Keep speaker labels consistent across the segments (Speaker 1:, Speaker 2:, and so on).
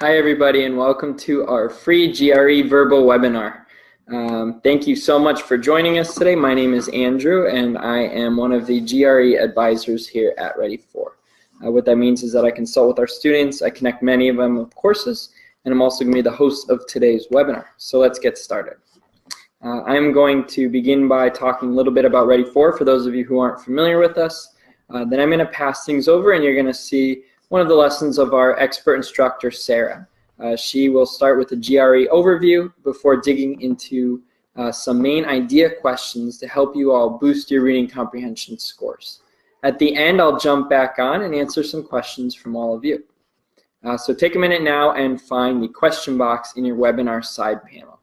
Speaker 1: Hi everybody and welcome to our free GRE Verbal webinar. Thank you so much for joining us today. My name is Andrew and I am one of the GRE advisors here at Ready4. What that means is that I consult with our students, I connect many of them with courses, and I'm also going to be the host of today's webinar. So let's get started. I'm going to begin by talking a little bit about Ready4 for those of you who aren't familiar with us. Then I'm going to pass things over and you're going to see one of the lessons of our expert instructor, Sarah. She will start with a GRE overview before digging into some main idea questions to help you all boost your reading comprehension scores. At the end, I'll jump back on and answer some questions from all of you. So take a minute now and find the question box in your webinar side panel.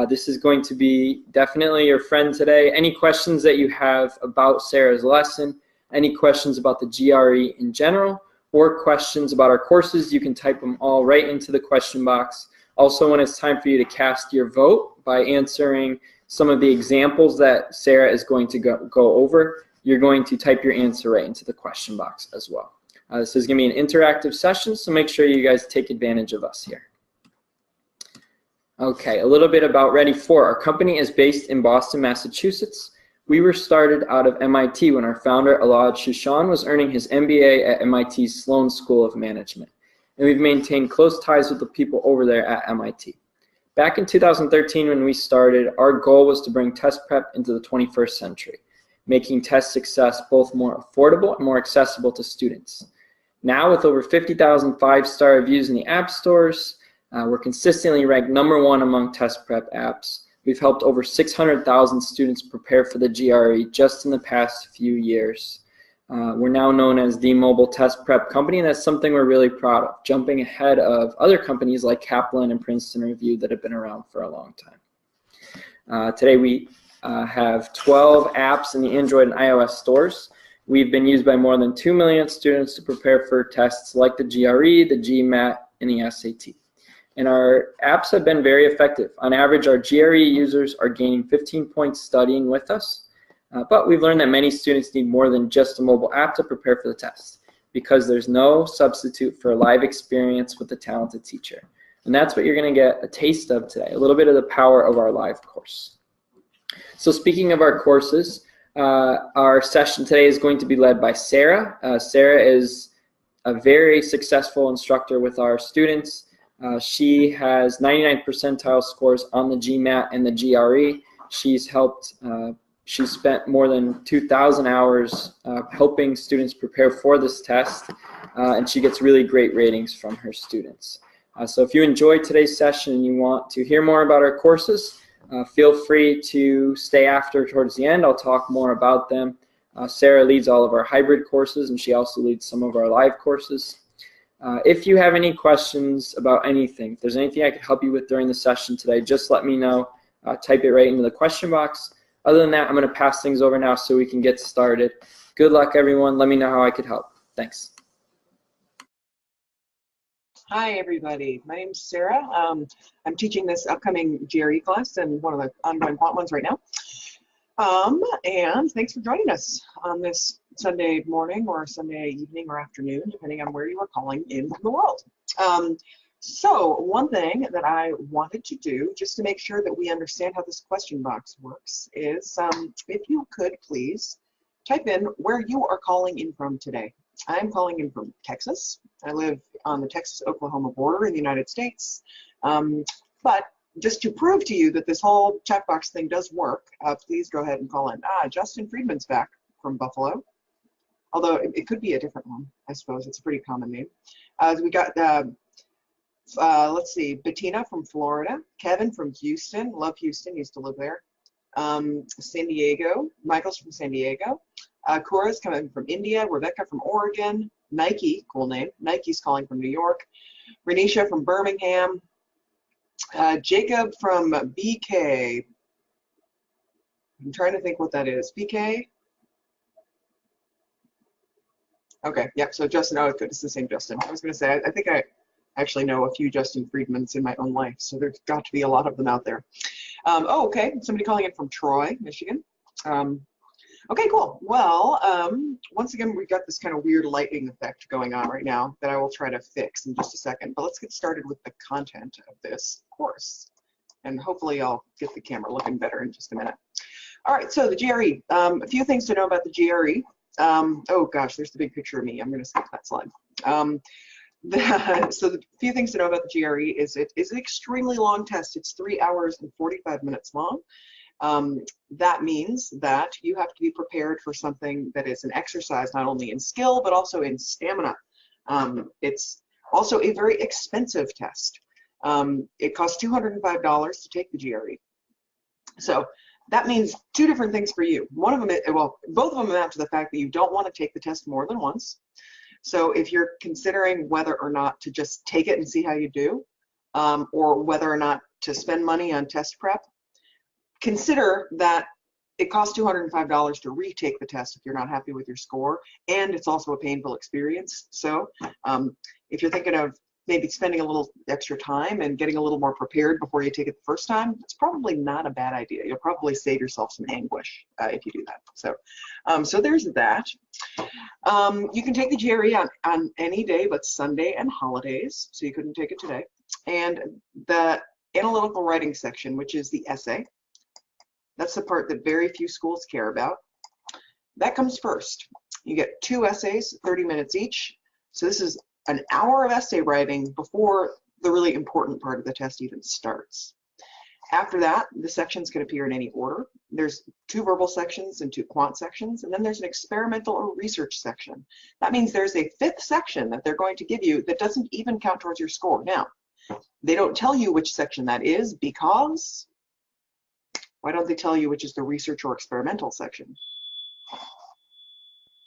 Speaker 1: This is going to be definitely your friend today. Any questions that you have about Sarah's lesson, any questions about the GRE in general, or questions about our courses, you can type them all right into the question box. Also, when it's time for you to cast your vote by answering some of the examples that Sarah is going to go over, you're going to type your answer right into the question box as well. This is going to be an interactive session, so make sure you guys take advantage of us here. Okay, a little bit about Ready4. Our company is based in Boston, Massachusetts. We were started out of MIT when our founder, Alad Shushan, was earning his MBA at MIT's Sloan School of Management. And we've maintained close ties with the people over there at MIT. Back in 2013 when we started, our goal was to bring test prep into the 21st century, making test success both more affordable and more accessible to students. Now with over 50,000 five-star reviews in the app stores, we're consistently ranked #1 among test prep apps. We've helped over 600,000 students prepare for the GRE just in the past few years. We're now known as the mobile test prep company, and that's something we're really proud of, jumping ahead of other companies like Kaplan and Princeton Review that have been around for a long time. Today we have 12 apps in the Android and iOS stores. We've been used by more than 2 million students to prepare for tests like the GRE, the GMAT, and the SAT. And our apps have been very effective. On average, our GRE users are gaining 15 points studying with us. But we've learned that many students need more than just a mobile app to prepare for the test, because there's no substitute for a live experience with a talented teacher. And that's what you're going to get a taste of today, a little bit of the power of our live course. So speaking of our courses, our session today is going to be led by Sarah. Sarah is a very successful instructor with our students. She has 99 percentile scores on the GMAT and the GRE. She's spent more than 2,000 hours helping students prepare for this test, and she gets really great ratings from her students. So if you enjoyed today's session and you want to hear more about our courses, feel free to stay after towards the end. I'll talk more about them. Sarah leads all of our hybrid courses, and she also leads some of our live courses. If you have any questions about anything, if there's anything I could help you with during the session today, just let me know. Type it right into the question box. Other than that, I'm going to pass things over now so we can get started. Good luck, everyone. Let me know how I could help. Thanks.
Speaker 2: Hi, everybody. My name's Sarah. I'm teaching this upcoming GRE class and one of the ongoing quant ones right now. And thanks for joining us on this Sunday morning or Sunday evening or afternoon, depending on where you are calling in from the world. So one thing that I wanted to do, just to make sure that we understand how this question box works, is if you could please type in where you are calling in from today. I'm calling in from Texas. I live on the Texas-Oklahoma border in the United States. But just to prove to you that this whole chat box thing does work, please go ahead and call in. Justin Friedman's back from Buffalo. Although it could be a different one, I suppose. It's a pretty common name. We got, let's see, Bettina from Florida, Kevin from Houston, love Houston, used to live there. San Diego, Michael's from San Diego. Cora's coming from India, Rebecca from Oregon, Nike, cool name, Nike's calling from New York, Renisha from Birmingham, Jacob from BK. I'm trying to think what that is. BK? Okay, yep, so Justin, oh, good, it's the same Justin. I was going to say, I think I actually know a few Justin Friedmans in my own life, so there's got to be a lot of them out there. Oh, okay, somebody calling in from Troy, Michigan. Okay, cool. Well, once again, we've got this kind of weird lighting effect going on right now that I will try to fix in just a second. But let's get started with the content of this course. And hopefully I'll get the camera looking better in just a minute. All right, so the GRE. A few things to know about the GRE. Oh gosh, there's the big picture of me. I'm going to skip that slide. So the few things to know about the GRE is it is an extremely long test. It's 3 hours and 45 minutes long. That means that you have to be prepared for something that is an exercise not only in skill but also in stamina. It's also a very expensive test. It costs $205 to take the GRE. So that means two different things for you. One of them, well, both of them amount to the fact that you don't want to take the test more than once. So if you're considering whether or not to just take it and see how you do, or whether or not to spend money on test prep, consider that it costs $205 to retake the test if you're not happy with your score, and it's also a painful experience. So if you're thinking of maybe spending a little extra time and getting a little more prepared before you take it the first time, it's probably not a bad idea. You'll probably save yourself some anguish if you do that. So there's that. You can take the GRE on any day but Sunday and holidays, so you couldn't take it today. And the analytical writing section, which is the essay, that's the part that very few schools care about. That comes first. You get 2 essays, 30 minutes each. So this is an hour of essay writing before the really important part of the test even starts. After that, the sections can appear in any order. There's 2 verbal sections and 2 quant sections, and then there's an experimental or research section. That means there's a 5th section that they're going to give you that doesn't even count towards your score. Now, they don't tell you which section that is because, why don't they tell you which is the research or experimental section?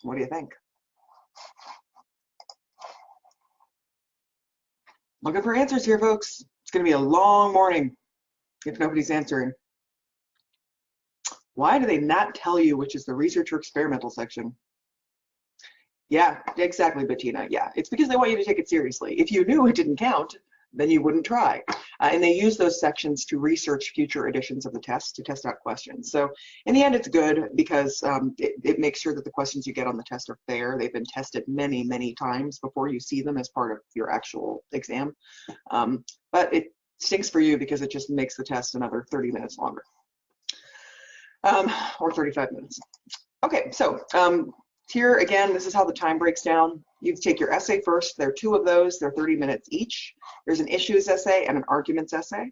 Speaker 2: What do you think? Looking for answers here, folks. It's going to be a long morning if nobody's answering. Why do they not tell you which is the research or experimental section? Yeah, exactly, Bettina. Yeah, it's because they want you to take it seriously. If you knew it didn't count, then you wouldn't try. And they use those sections to research future editions of the test, to test out questions. So in the end, it's good because it makes sure that the questions you get on the test are fair. They've been tested many, many times before you see them as part of your actual exam. But it stinks for you because it just makes the test another 30 minutes longer, or 35 minutes. Okay, so here again, this is how the time breaks down. You take your essay first. There are 2 of those. They're 30 minutes each. There's an issues essay and an arguments essay.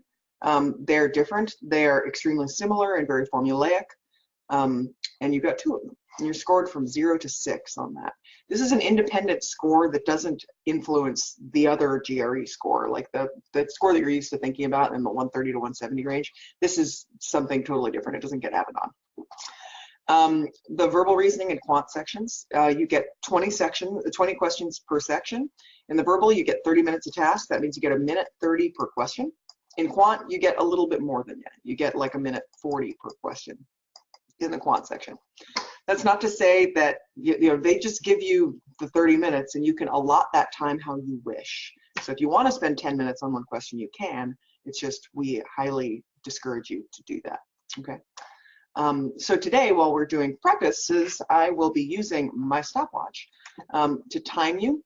Speaker 2: They're different. They're extremely similar and very formulaic. And you've got 2 of them. And you're scored from 0 to 6 on that. This is an independent score that doesn't influence the other GRE score, like the score that you're used to thinking about in the 130 to 170 range. This is something totally different. It doesn't get added on. The verbal reasoning and quant sections, you get 20 questions per section. In the verbal, you get 30 minutes a task. That means you get 1 minute 30 per question. In quant, you get a little bit more than that. You get like 1 minute 40 per question in the quant section. That's not to say that they just give you the 30 minutes and you can allot that time how you wish. So if you want to spend 10 minutes on one question, you can. It's just we highly discourage you to do that. Okay. So today, while we're doing practices, I will be using my stopwatch to time you,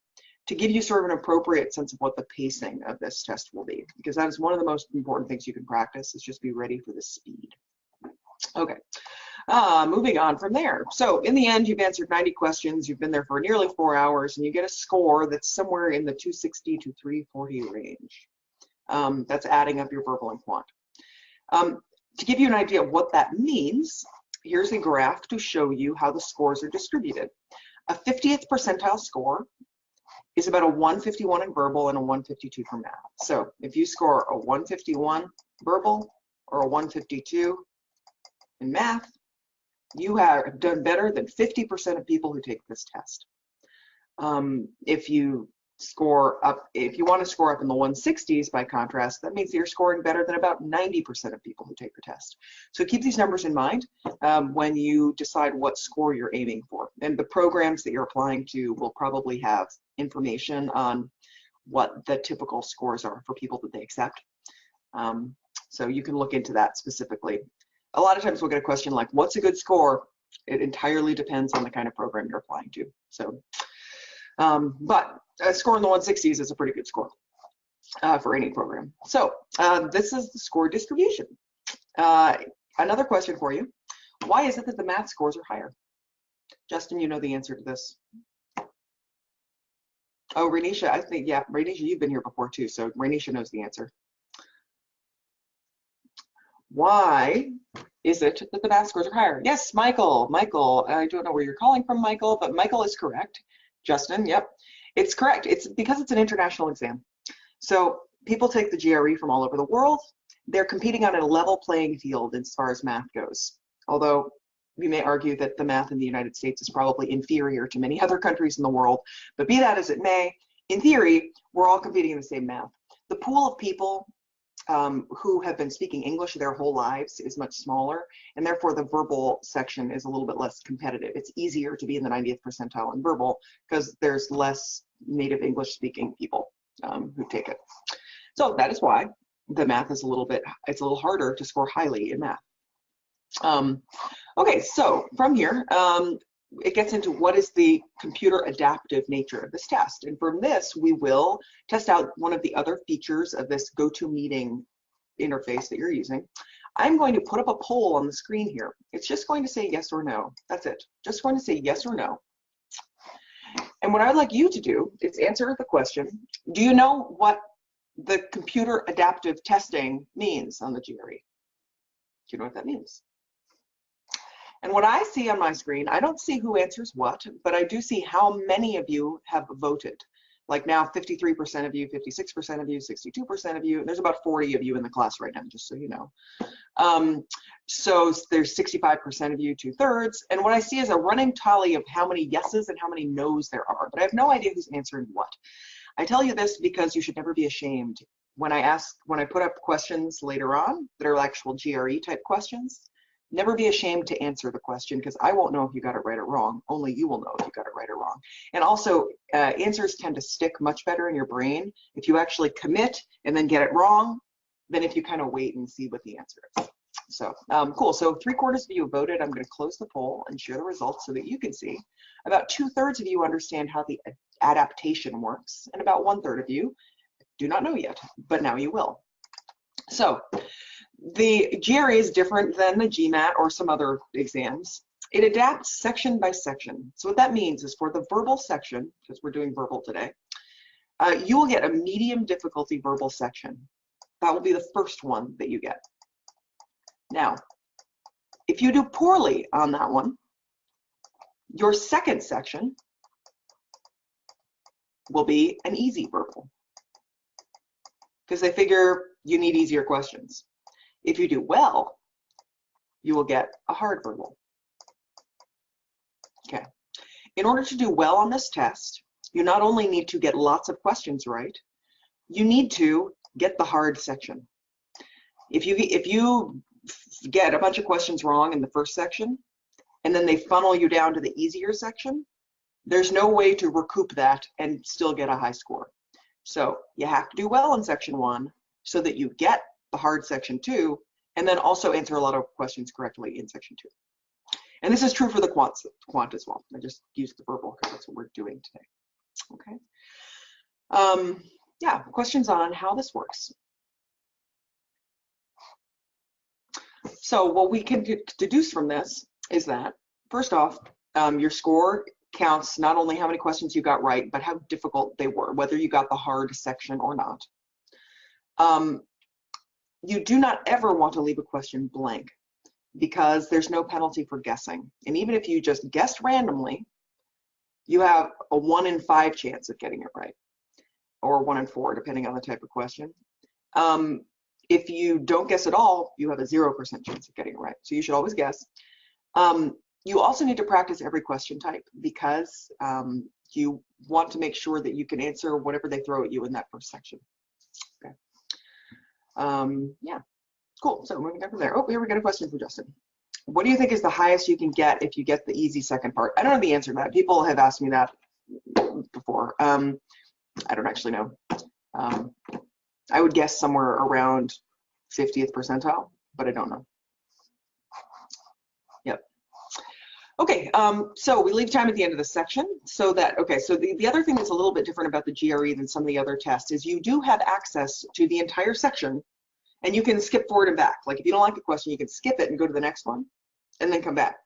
Speaker 2: to give you sort of an appropriate sense of what the pacing of this test will be, because that is one of the most important things you can practice, is just be ready for the speed. Okay, moving on from there. So in the end, you've answered 90 questions, you've been there for nearly 4 hours, and you get a score that's somewhere in the 260 to 340 range. That's adding up your verbal and quant. To give you an idea of what that means, here's a graph to show you how the scores are distributed. A 50th percentile score is about a 151 in verbal and a 152 for math. So if you score a 151 verbal or a 152 in math, you have done better than 50% of people who take this test. If you want to score up in the 160s, by contrast, that means that you're scoring better than about 90% of people who take the test. So keep these numbers in mind when you decide what score you're aiming for. And the programs that you're applying to will probably have information on what the typical scores are for people that they accept. So you can look into that specifically. A lot of times we'll get a question like, what's a good score It entirely depends on the kind of program you're applying to. So, but a score in the 160s is a pretty good score for any program. So this is the score distribution. Another question for you. Why is it that the math scores are higher? Justin, you know the answer to this. Oh, Renisha, I think, yeah, Renisha, you've been here before too, so Renisha knows the answer. Why is it that the math scores are higher? Yes, Michael, I don't know where you're calling from, Michael, but Michael is correct. Justin, yep, it's correct. It's because it's an international exam. So people take the GRE from all over the world. They're competing on a level playing field as far as math goes. Although we may argue that the math in the United States is probably inferior to many other countries in the world, but be that as it may, in theory, we're all competing in the same math. The pool of people who have been speaking English their whole lives is much smaller, and therefore the verbal section is a little bit less competitive. It's easier to be in the 90th percentile in verbal because there's less native English speaking people who take it. So that is why the math is it's a little harder to score highly in math. Okay, so from here, it gets into what is the computer adaptive nature of this test. And from this, we will test out one of the other features of this GoToMeeting interface that you're using. I'm going to put up a poll on the screen here. It's just going to say yes or no. That's it. Just going to say yes or no. And what I'd like you to do is answer the question, do you know what the computer adaptive testing means on the GRE? Do you know what that means? And what I see on my screen, I don't see who answers what, but I do see how many of you have voted. Like now 53% of you, 56% of you, 62% of you, there's about 40 of you in the class right now, just so you know. So there's 65% of you, 2/3, and what I see is a running tally of how many yeses and how many nos there are, but I have no idea who's answering what. I tell you this because you should never be ashamed. When I put up questions later on that are actual GRE type questions, never be ashamed to answer the question because I won't know if you got it right or wrong. Only you will know if you got it right or wrong. And also, answers tend to stick much better in your brain if you actually commit and then get it wrong than if you kind of wait and see what the answer is. So cool. So 3/4 of you voted. I'm going to close the poll and share the results so that you can see. About 2/3 of you understand how the adaptation works, and about 1/3 of you do not know yet, but now you will. So the GRE is different than the GMAT or some other exams. It adapts section by section. So what that means is for the verbal section, because we're doing verbal today, you will get a medium difficulty verbal section. That will be the first one that you get. Now, if you do poorly on that one, your second section will be an easy verbal, because they figure you need easier questions. If you do well, you will get a hard verbal. Okay. In order to do well on this test, you not only need to get lots of questions right, you need to get the hard section. If you get a bunch of questions wrong in the first section, and then they funnel you down to the easier section, there's no way to recoup that and still get a high score. So you have to do well in section 1 so that you get the hard section 2, and then also answer a lot of questions correctly in section 2. And this is true for the quant as well. I just used the verbal because that's what we're doing today. Okay. Yeah, questions on how this works. So what we can deduce from this is that, first off, your score counts not only how many questions you got right, but how difficult they were, whether you got the hard section or not. You do not ever want to leave a question blank because there's no penalty for guessing. And even if you just guessed randomly, you have a 1 in 5 chance of getting it right, or 1 in 4, depending on the type of question. If you don't guess at all, you have a 0% chance of getting it right. So you should always guess. You also need to practice every question type because you want to make sure that you can answer whatever they throw at you in that first section. Okay. Yeah, cool. So moving on from there. Oh, here we got a question from Justin. What do you think is the highest you can get if you get the easy second part? I don't know the answer to that. People have asked me that before. I don't actually know. I would guess somewhere around 50th percentile, but I don't know. Yep. Okay, so we leave time at the end of the section so that, okay, so the other thing that's a little bit different about the GRE than some of the other tests is you do have access to the entire section and you can skip forward and back. Like if you don't like the question, you can skip it and go to the next one and then come back.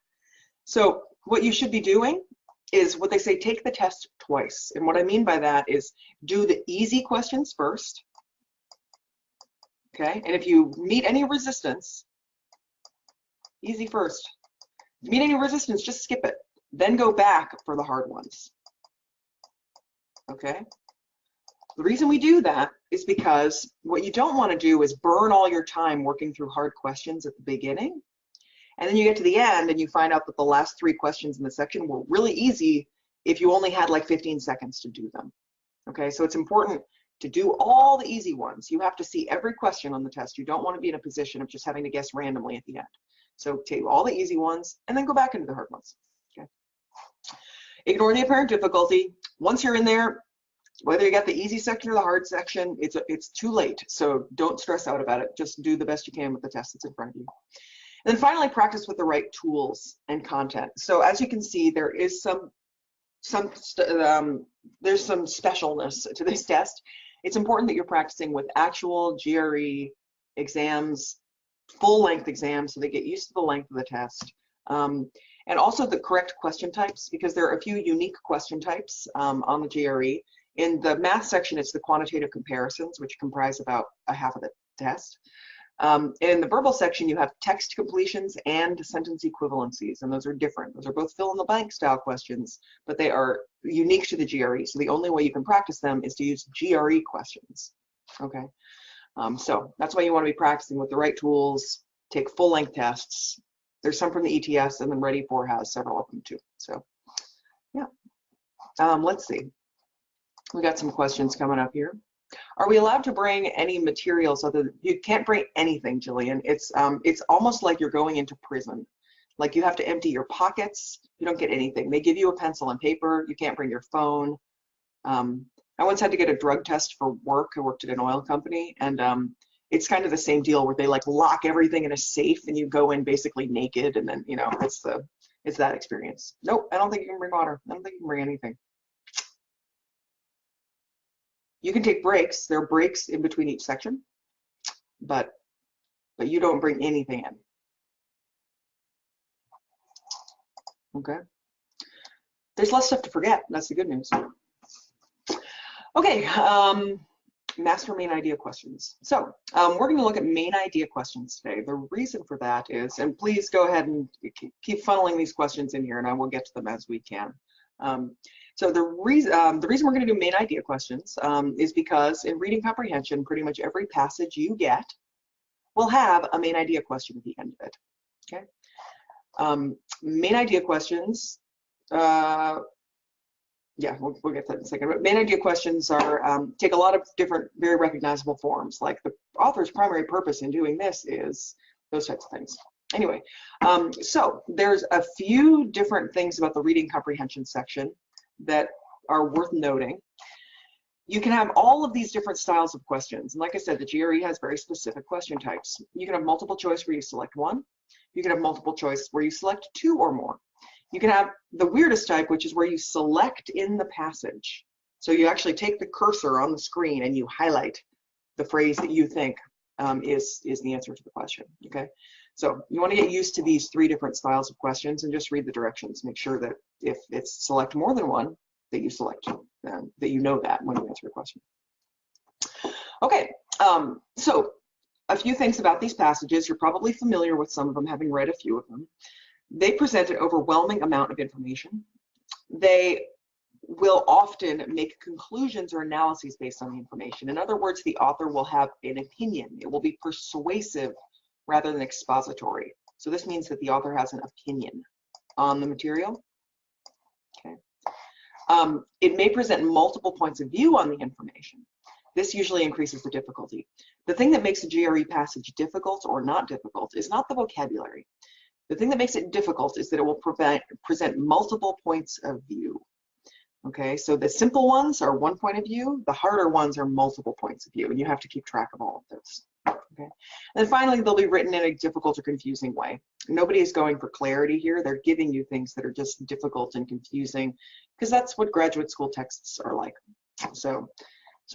Speaker 2: So what you should be doing is what they say, take the test twice. And what I mean by that is do the easy questions first, okay? And if you meet any resistance, easy first. If you meet any resistance, just skip it. Then go back for the hard ones, okay? The reason we do that is because what you don't want to do is burn all your time working through hard questions at the beginning. And then you get to the end and you find out that the last 3 questions in the section were really easy if you only had like 15 seconds to do them. Okay, so it's important to do all the easy ones. You have to see every question on the test. You don't want to be in a position of just having to guess randomly at the end. So take all the easy ones and then go back into the hard ones. Okay. Ignore the apparent difficulty. Once you're in there, whether you got the easy section or the hard section, it's too late. So don't stress out about it. Just do the best you can with the test that's in front of you. And then finally, practice with the right tools and content. So as you can see, there is there's some specialness to this test. It's important that you're practicing with actual GRE exams, full-length exams, so they get used to the length of the test. And also the correct question types, because there are a few unique question types on the GRE. In the math section, it's the quantitative comparisons, which comprise about a half of the test. In the verbal section, you have text completions and sentence equivalencies, and those are different. Those are both fill-in-the-blank style questions, but they are unique to the GRE. So the only way you can practice them is to use GRE questions. Okay, so that's why you want to be practicing with the right tools. Take full-length tests. There's some from the ETS, and then Ready For has several of them too. So yeah, let's see. We got some questions coming up here. Are we allowed to bring any materials other than, you can't bring anything, Jillian. It's almost like you're going into prison. Like you have to empty your pockets. You don't get anything. They give you a pencil and paper. You can't bring your phone. I once had to get a drug test for work. I worked at an oil company, and it's kind of the same deal where they like lock everything in a safe and you go in basically naked, and then, you know, it's that experience. Nope, I don't think you can bring water. I don't think you can bring anything. You can take breaks. There are breaks in between each section, but you don't bring anything in. Okay. There's less stuff to forget. That's the good news. Okay, master main idea questions. So we're going to look at main idea questions today. The reason for that is, and please go ahead and keep funneling these questions in here, and I will get to them as we can. So the reason we're going to do main idea questions is because in reading comprehension, pretty much every passage you get will have a main idea question at the end of it. Okay. Main idea questions. Yeah, we'll get to that in a second. But main idea questions are take a lot of different, very recognizable forms. Like the author's primary purpose in doing this is those types of things. Anyway, so there's a few different things about the reading comprehension section that are worth noting. You can have all of these different styles of questions. And like I said, the GRE has very specific question types. You can have multiple choice where you select one. You can have multiple choice where you select 2 or more. You can have the weirdest type, which is where you select in the passage. So you actually take the cursor on the screen and you highlight the phrase that you think is the answer to the question. Okay. So you want to get used to these 3 different styles of questions and just read the directions. Make sure that if it's select more than one, that you select, that you know that when you answer a question. Okay, so a few things about these passages. You're probably familiar with some of them, having read a few of them. They present an overwhelming amount of information. They will often make conclusions or analyses based on the information. In other words, the author will have an opinion. It will be persuasive rather than expository. So this means that the author has an opinion on the material. Okay. It may present multiple points of view on the information. This usually increases the difficulty. The thing that makes a GRE passage difficult or not difficult is not the vocabulary. The thing that makes it difficult is that it will present multiple points of view. Okay, so the simple ones are one point of view, the harder ones are multiple points of view, and you have to keep track of all of those. Okay. And finally, they'll be written in a difficult or confusing way. Nobody is going for clarity here. They're giving you things that are just difficult and confusing because that's what graduate school texts are like. So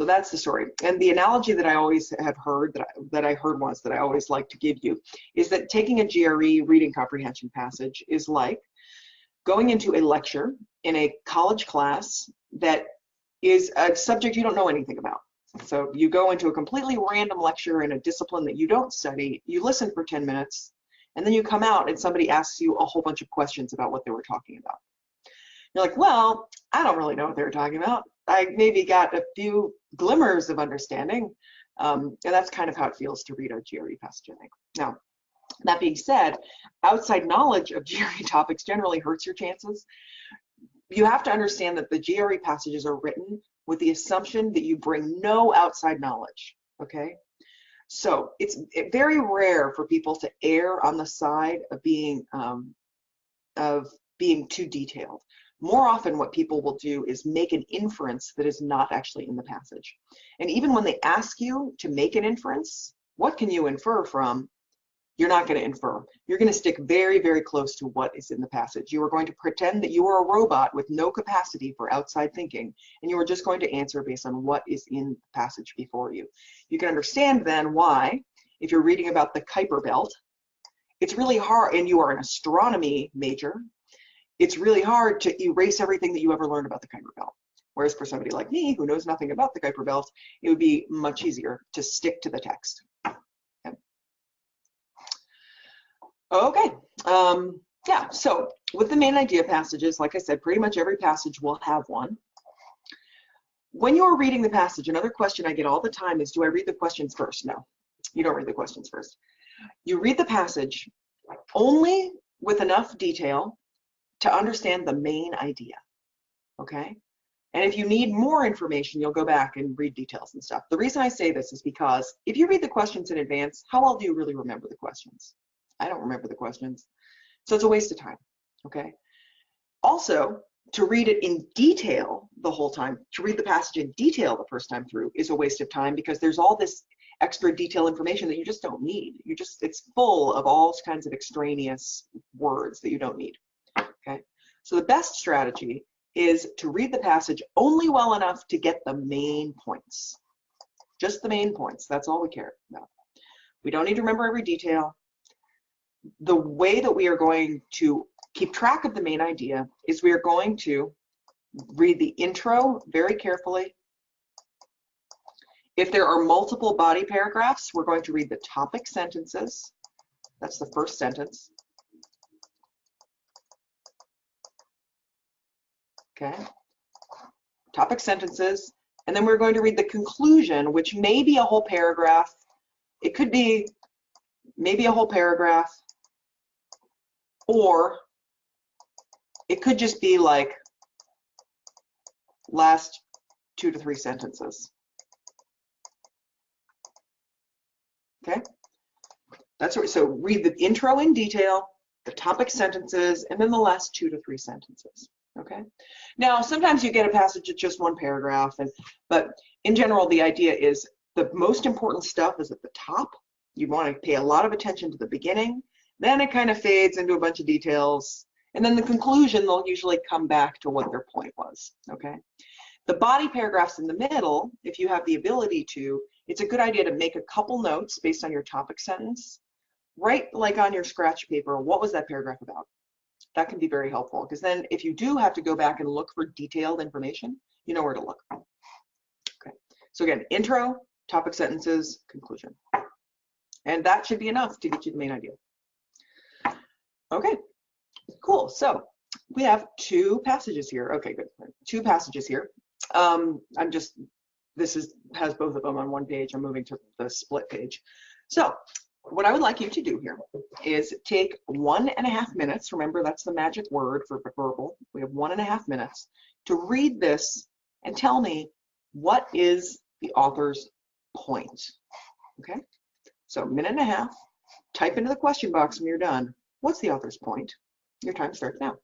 Speaker 2: that's the story. And the analogy that I always have heard, that I heard once, that I always like to give you, is that taking a GRE reading comprehension passage is like going into a lecture in a college class that is a subject you don't know anything about. So you go into a completely random lecture in a discipline that you don't study, you listen for 10 minutes, and then you come out and somebody asks you a whole bunch of questions about what they were talking about. You're like, well, I don't really know what they were talking about. I maybe got a few glimmers of understanding, and that's kind of how it feels to read a GRE passage, I think. Now, that being said, outside knowledge of GRE topics generally hurts your chances. You have to understand that the GRE passages are written with the assumption that you bring no outside knowledge, okay? So it's very rare for people to err on the side of being too detailed. More often what people will do is make an inference that is not actually in the passage. And even when they ask you to make an inference, what can you infer from? You're not going to infer. You're going to stick very, very close to what is in the passage. You are going to pretend that you are a robot with no capacity for outside thinking, and you are just going to answer based on what is in the passage before you. You can understand then why, if you're reading about the Kuiper Belt, it's really hard, and you are an astronomy major, it's really hard to erase everything that you ever learned about the Kuiper Belt. Whereas for somebody like me, who knows nothing about the Kuiper Belt, it would be much easier to stick to the text. Okay, yeah, so with the main idea passages, like I said, pretty much every passage will have one. When you're reading the passage, another question I get all the time is, do I read the questions first? No, you don't read the questions first. You read the passage only with enough detail to understand the main idea, okay? And if you need more information, you'll go back and read details and stuff. The reason I say this is because if you read the questions in advance, how well do you really remember the questions? I don't remember the questions. So it's a waste of time, okay? Also, to read it in detail the whole time, to read the passage in detail the first time through is a waste of time because there's all this extra detailed information that you just don't need. It's full of all kinds of extraneous words that you don't need, okay? So the best strategy is to read the passage only well enough to get the main points. Just the main points, that's all we care about. We don't need to remember every detail. The way that we are going to keep track of the main idea is we are going to read the intro very carefully. If there are multiple body paragraphs, we're going to read the topic sentences. That's the first sentence. Okay. Topic sentences. And then we're going to read the conclusion, which may be a whole paragraph. It could be maybe a whole paragraph, or it could just be like last 2 to 3 sentences. Okay, that's what. So read the intro in detail, the topic sentences, and then the last 2 to 3 sentences. Okay. Now sometimes you get a passage that's just one paragraph, but in general the idea is the most important stuff is at the top. You want to pay a lot of attention to the beginning. Then it kind of fades into a bunch of details. And then the conclusion, they'll usually come back to what their point was, okay? The body paragraphs in the middle, if you have the ability to, it's a good idea to make a couple notes based on your topic sentence. Write like on your scratch paper, what was that paragraph about? That can be very helpful because then if you do have to go back and look for detailed information, you know where to look. Okay, so again, intro, topic sentences, conclusion. And that should be enough to get you the main idea. Okay, cool. So we have 2 passages here. Okay, good. 2 passages here. This has both of them on one page. I'm moving to the split page. So what I would like you to do here is take 1.5 minutes. Remember, that's the magic word for verbal. We have 1.5 minutes to read this and tell me what is the author's point. Okay, so 1.5 minutes. Type into the question box when you're done. What's the author's point? Your time starts now.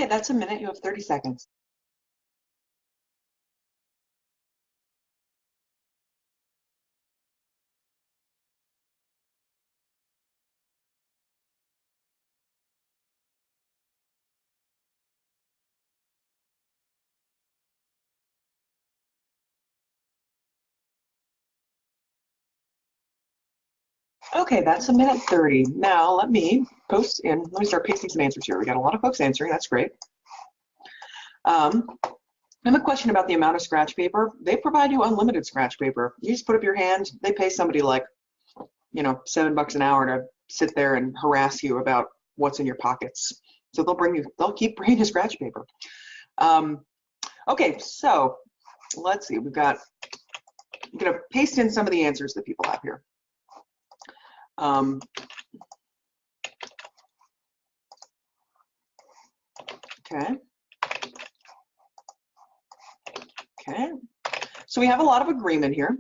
Speaker 2: Okay, that's a minute. You have 30 seconds. Okay, that's a minute 30. Now let me start pasting some answers here. We got a lot of folks answering. That's great. I have a question about the amount of scratch paper. They provide you unlimited scratch paper. You just put up your hand. They pay somebody like, $7 an hour to sit there and harass you about what's in your pockets. So they'll keep bringing you scratch paper. Okay, so let's see. I'm gonna paste in some of the answers that people have here. Okay. Okay. So we have a lot of agreement here.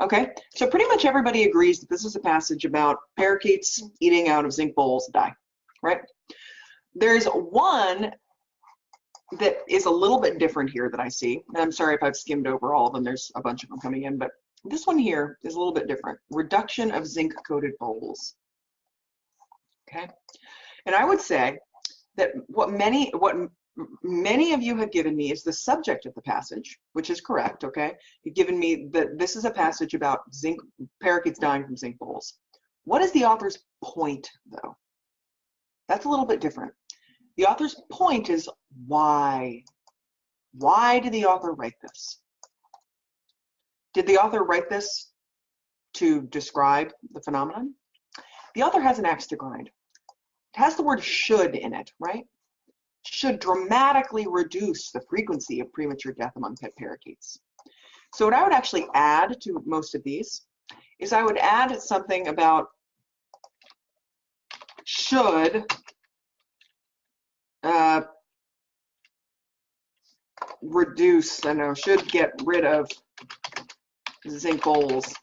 Speaker 2: Okay, so pretty much everybody agrees that this is a passage about parakeets eating out of zinc bowls to die, right? There's one that is a little bit different here that I see. And I'm sorry if I've skimmed over all of them. There's a bunch of them coming in, but this one here is a little bit different. Reduction of zinc-coated bowls. Okay, and I would say that what many of you have given me is the subject of the passage, which is correct. Okay, you've given me that this is a passage about parakeets dying from zinc bowls. What is the author's point, though? That's a little bit different. The author's point is why. Why did the author write this? Did the author write this to describe the phenomenon? The author has an axe to grind. It has the word should in it, right? Should dramatically reduce the frequency of premature death among pet parakeets. So what I would actually add to most of these is I would add something about should should get rid of zinc bowls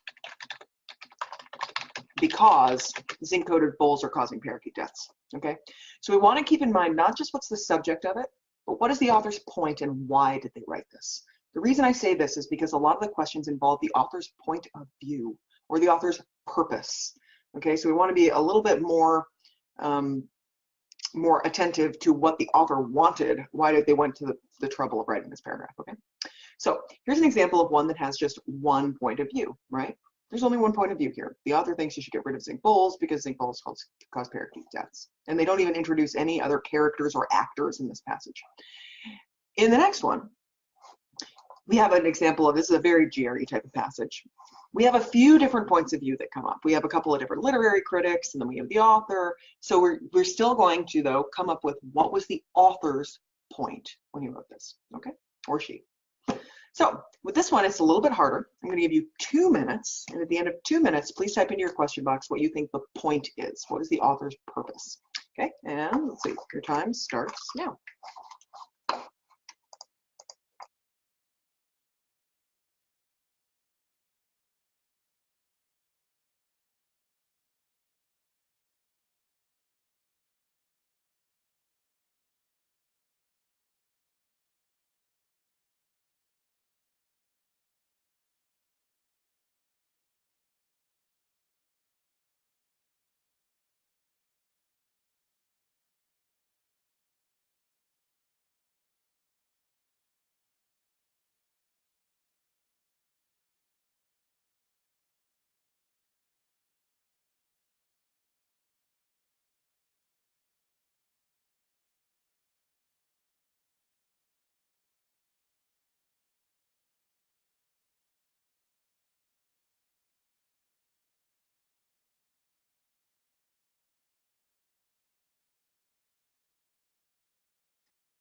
Speaker 2: because zinc-coated bowls are causing parakeet deaths. Okay, so we want to keep in mind not just what's the subject of it, but what is the author's point and why did they write this? The reason I say this is because a lot of the questions involve the author's point of view or the author's purpose. Okay, so we want to be a little bit more more attentive to what the author wanted. Why did they went to the trouble of writing this paragraph? Okay, so here's an example of one that has just one point of view, right? There's only one point of view here. The author thinks you should get rid of zinc bowls because zinc bowls cause parakeet deaths. And they don't even introduce any other characters or actors in this passage. In the next one, we have an example of, this is a very GRE type of passage. We have a few different points of view that come up. We have a couple of different literary critics, and then we have the author. So we're still going to, though, come up with what was the author's point when he wrote this, okay, or she. So with this one, it's a little bit harder. I'm going to give you 2 minutes, and at the end of 2 minutes, please type into your question box what you think the point is. What is the author's purpose? Okay, and let's see, your time starts now.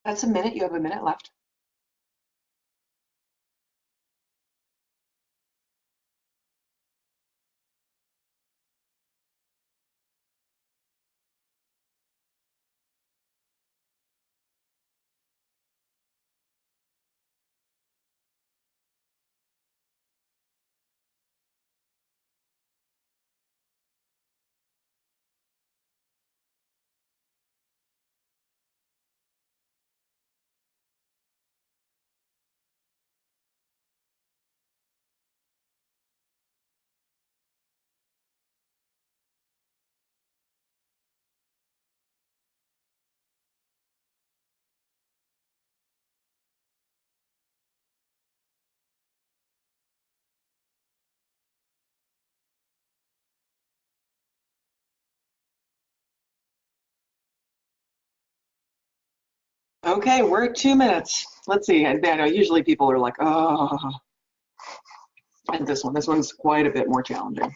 Speaker 2: That's a minute. You have a minute left. Okay, we're at 2 minutes. Let's see. And I know usually people are like, oh, and this one's quite a bit more challenging.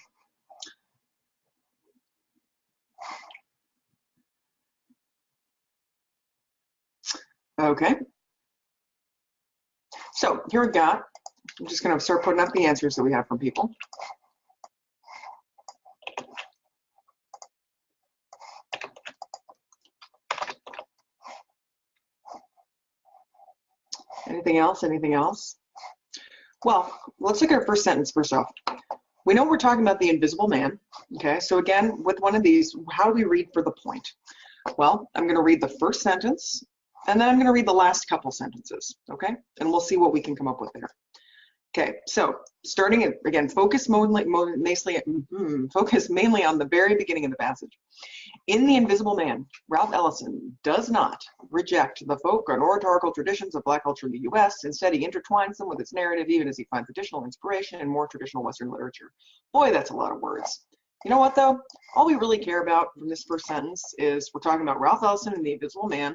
Speaker 2: Okay. So here we go. I'm just going to start putting up the answers that we have from people. Anything else? Anything else? Well, let's look at our first sentence first off. We know we're talking about the invisible man. Okay, so again, with one of these, how do we read for the point? Well, I'm going to read the first sentence, and then I'm going to read the last couple sentences, okay? And we'll see what we can come up with there. Okay, so starting at, again, focus mainly on the very beginning of the passage. In The Invisible Man, Ralph Ellison does not reject the folk and oratorical traditions of Black culture in the U.S. Instead, he intertwines them with its narrative, even as he finds additional inspiration in more traditional Western literature. Boy, that's a lot of words. You know what, though? All we really care about from this first sentence is we're talking about Ralph Ellison and The Invisible Man.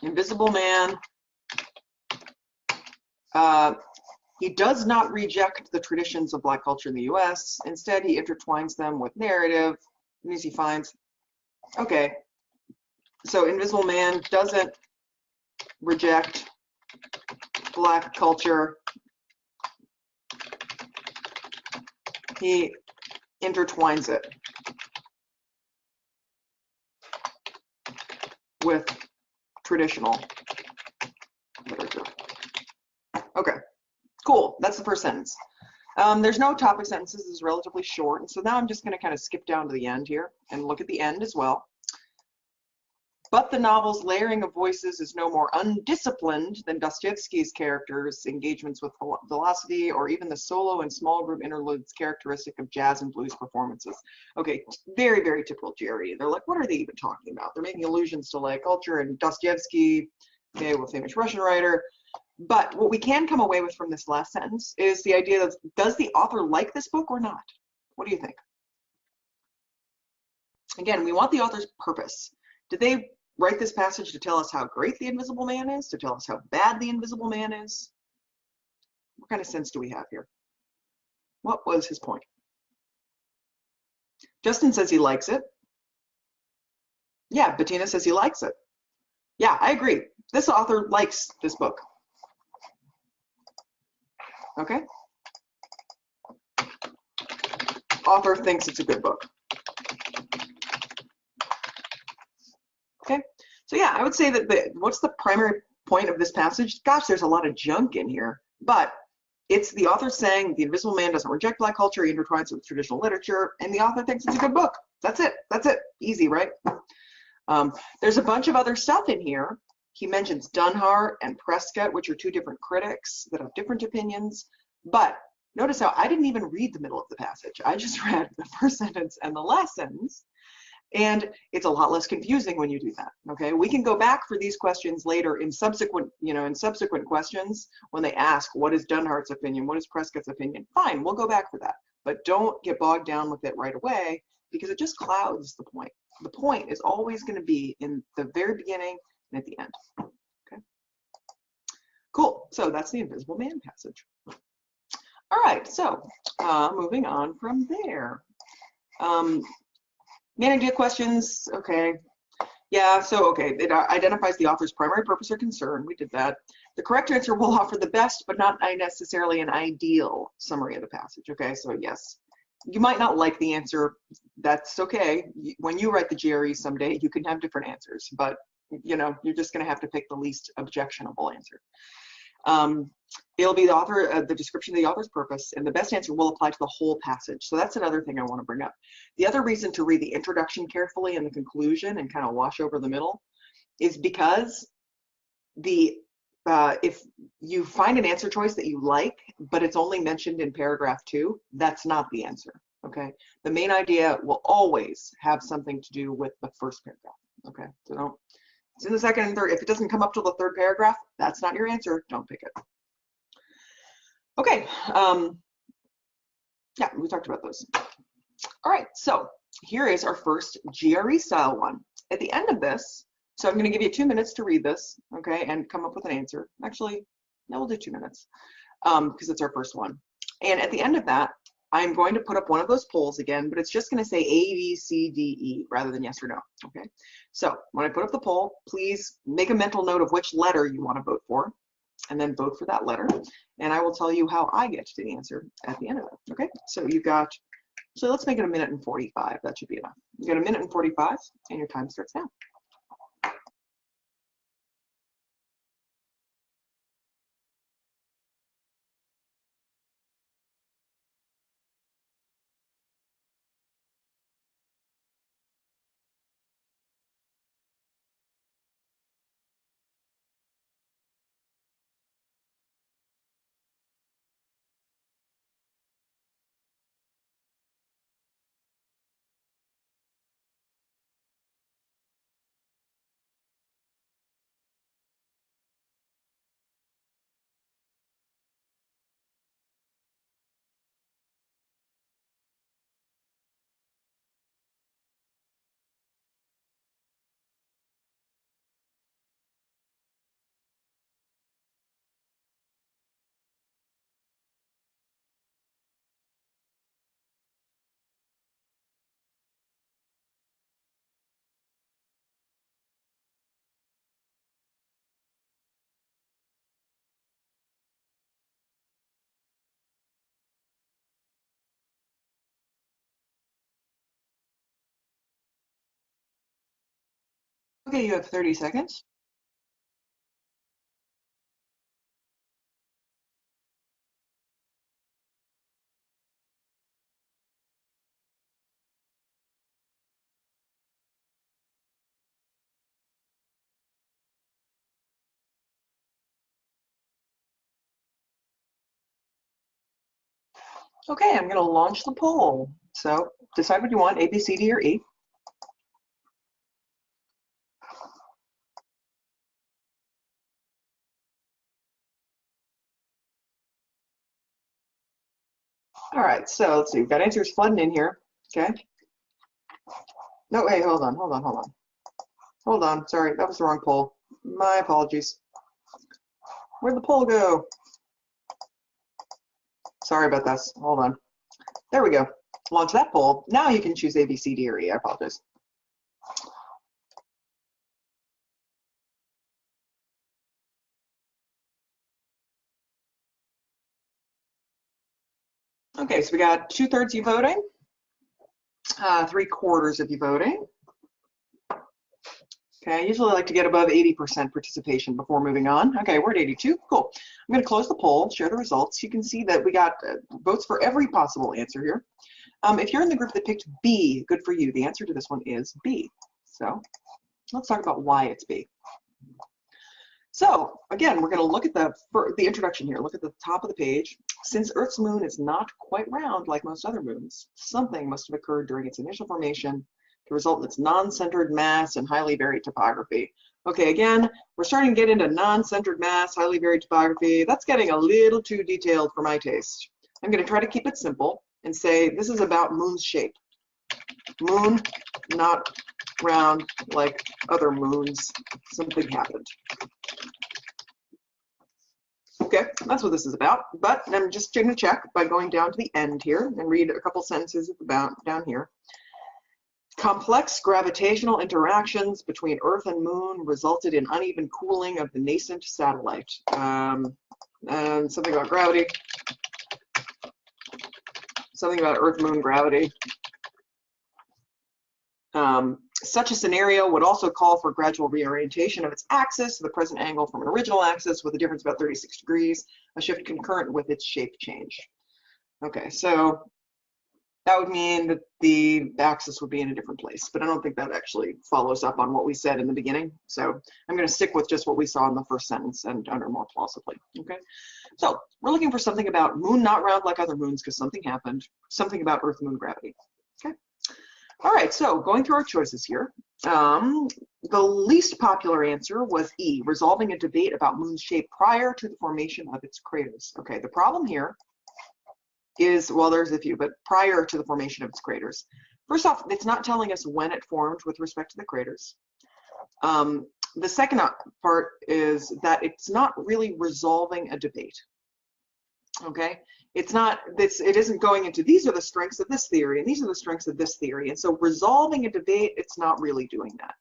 Speaker 2: Invisible Man. He does not reject the traditions of Black culture in the U.S. Instead, he intertwines them with narrative, as he finds. Okay, so Invisible Man doesn't reject Black culture. He intertwines it with traditional literature. Okay, cool. That's the first sentence. There's no topic sentences. This is relatively short. And so now I'm just going to kind of skip down to the end here and look at the end as well. But the novel's layering of voices is no more undisciplined than Dostoevsky's characters' engagements with philosophy, or even the solo and small group interludes characteristic of jazz and blues performances. Okay, very, very typical GRE. They're like, what are they even talking about? They're making allusions to like culture and Dostoevsky, okay, well, famous Russian writer. But what we can come away with from this last sentence is the idea of, does the author like this book or not? What do you think? Again, we want the author's purpose. Did they write this passage to tell us how great the Invisible Man is, to tell us how bad the Invisible Man is? What kind of sense do we have here? What was his point? Justin says he likes it. Yeah, Bettina says he likes it. Yeah, I agree. This author likes this book. Okay? Author thinks it's a good book. Okay? So yeah, I would say that what's the primary point of this passage? Gosh, there's a lot of junk in here, but it's the author saying the Invisible Man doesn't reject Black culture, he intertwines with traditional literature, and the author thinks it's a good book. That's it. That's it. Easy, right? There's a bunch of other stuff in here. He mentions Dunhart and Prescott, which are two different critics that have different opinions. But notice how I didn't even read the middle of the passage. I just read the first sentence and the last sentence. And it's a lot less confusing when you do that. Okay, we can go back for these questions later in subsequent, questions when they ask, what is Dunhart's opinion? What is Prescott's opinion? Fine, we'll go back for that. But don't get bogged down with it right away, because it just clouds the point. The point is always going to be in the very beginning and at the end. Okay. Cool. So that's the Invisible Man passage. All right. So moving on from there. Man idea questions. Okay. Yeah. So okay. It identifies the author's primary purpose or concern. We did that. The correct answer will offer the best, but not necessarily an ideal summary of the passage. Okay. So yes. You might not like the answer. That's okay. When you write the GRE someday, you can have different answers, but you're just going to have to pick the least objectionable answer. It'll be the description of the author's purpose, and the best answer will apply to the whole passage. So that's another thing I want to bring up. The other reason to read the introduction carefully and the conclusion and kind of wash over the middle is because if you find an answer choice that you like, but it's only mentioned in paragraph 2, that's not the answer, okay? The main idea will always have something to do with the first paragraph, okay? So it's in the second and third. If it doesn't come up till the third paragraph, that's not your answer. Don't pick it. Okay, yeah, we talked about those. All right, so here is our first GRE style one. At the end of this, So I'm going to give you 2 minutes to read this, okay, and come up with an answer. Actually, no, we'll do 2 minutes because it's our first one. And at the end of that, I'm going to put up one of those polls again, but it's just going to say A, B, C, D, E rather than yes or no, okay? So when I put up the poll, please make a mental note of which letter you want to vote for, and then vote for that letter. And I will tell you how I get to the answer at the end of it, okay? So you've got, so let's make it 1 minute and 45. That should be enough. You got 1 minute and 45, and your time starts now. Okay, you have 30 seconds. Okay, I'm going to launch the poll. So decide what you want, A, B, C, D, or E. All right, so let's see, we've got answers flooding in here, okay? No, wait, hold on. Hold on, sorry, that was the wrong poll. My apologies. Where'd the poll go? Sorry about this, hold on. There we go, launch that poll. Now you can choose A, B, C, D, or E, I apologize. Okay, so we got 2/3 of you voting, 3/4 of you voting. Okay, I usually like to get above 80% participation before moving on. Okay, we're at 82, cool. I'm gonna close the poll, share the results. You can see that we got votes for every possible answer here. If you're in the group that picked B, good for you. The answer to this one is B. So let's talk about why it's B. So again, we're gonna look at the introduction here. Look at the top of the page. Since Earth's moon is not quite round like most other moons, something must have occurred during its initial formation to result in its non-centered mass and highly varied topography. Okay, again, we're starting to get into non-centered mass, highly varied topography. That's getting a little too detailed for my taste. I'm going to try to keep it simple and say this is about moon's shape. Moon, not round like other moons. Something happened. Okay, that's what this is about. But I'm just going to check by going down to the end here and read a couple sentences about down here. Complex gravitational interactions between Earth and Moon resulted in uneven cooling of the nascent satellite. And something about gravity. Something about Earth-Moon gravity. Such a scenario would also call for gradual reorientation of its axis to the present angle from an original axis with a difference about 36 degrees, a shift concurrent with its shape change. Okay, so that would mean that the axis would be in a different place, but I don't think that actually follows up on what we said in the beginning. So I'm going to stick with just what we saw in the first sentence and under more plausibly. Okay, so we're looking for something about moon not round like other moons because something happened, something about Earth-Moon gravity. Okay, all right, so going through our choices here, the least popular answer was E, resolving a debate about moon's shape prior to the formation of its craters. Okay, the problem here is, well, there's a few, but prior to the formation of its craters. First off, it's not telling us when it formed with respect to the craters. The second part is that it's not really resolving a debate. Okay, it isn't going into these are the strengths of this theory and these are the strengths of this theory. And so resolving a debate, it's not really doing that.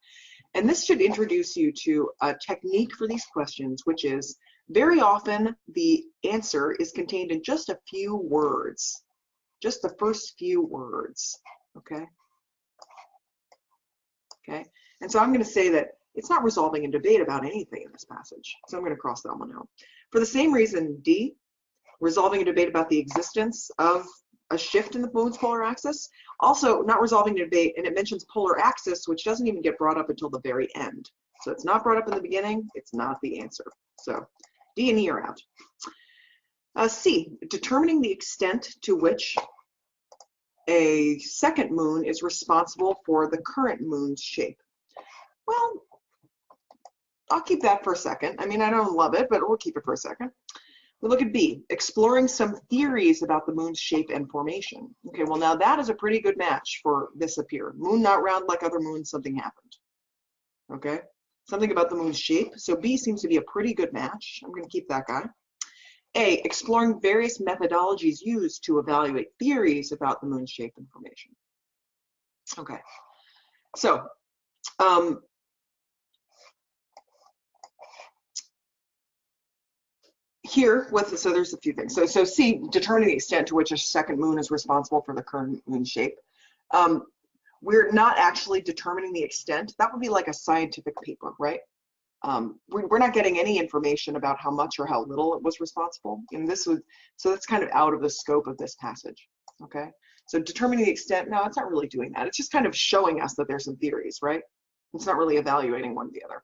Speaker 2: And this should introduce you to a technique for these questions, which is very often the answer is contained in just a few words, just the first few words. Okay. Okay. And so I'm going to say that it's not resolving a debate about anything in this passage. So I'm going to cross that one out. For the same reason, D, resolving a debate about the existence of a shift in the moon's polar axis, also not resolving a debate, and it mentions polar axis, which doesn't even get brought up until the very end. So it's not brought up in the beginning, it's not the answer. So D and E are out. C, determining the extent to which a second moon is responsible for the current moon's shape. Well, I'll keep that for a second. I mean, I don't love it, but we'll keep it for a second. We look at B, exploring some theories about the moon's shape and formation. Okay, well now that is a pretty good match for this up here. Moon not round like other moons, something happened. Okay, something about the moon's shape. So B seems to be a pretty good match. I'm going to keep that guy. A, exploring various methodologies used to evaluate theories about the moon's shape and formation. Okay, so so there's a few things. So C, determining the extent to which a second moon is responsible for the current moon shape. We're not actually determining the extent. That would be like a scientific paper, right? We're not getting any information about how much or how little it was responsible. And so that's kind of out of the scope of this passage, okay? So determining the extent, no, it's not really doing that. It's just kind of showing us that there's some theories, right? It's not really evaluating one or the other.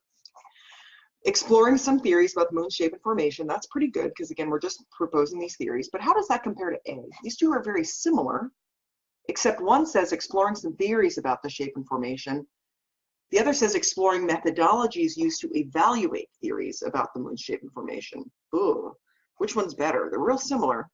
Speaker 2: Exploring some theories about the moon's shape and formation, that's pretty good because again, we're just proposing these theories, but how does that compare to A? These two are very similar, except one says exploring some theories about the shape and formation. The other says exploring methodologies used to evaluate theories about the moon's shape and formation. Ooh, which one's better? They're real similar.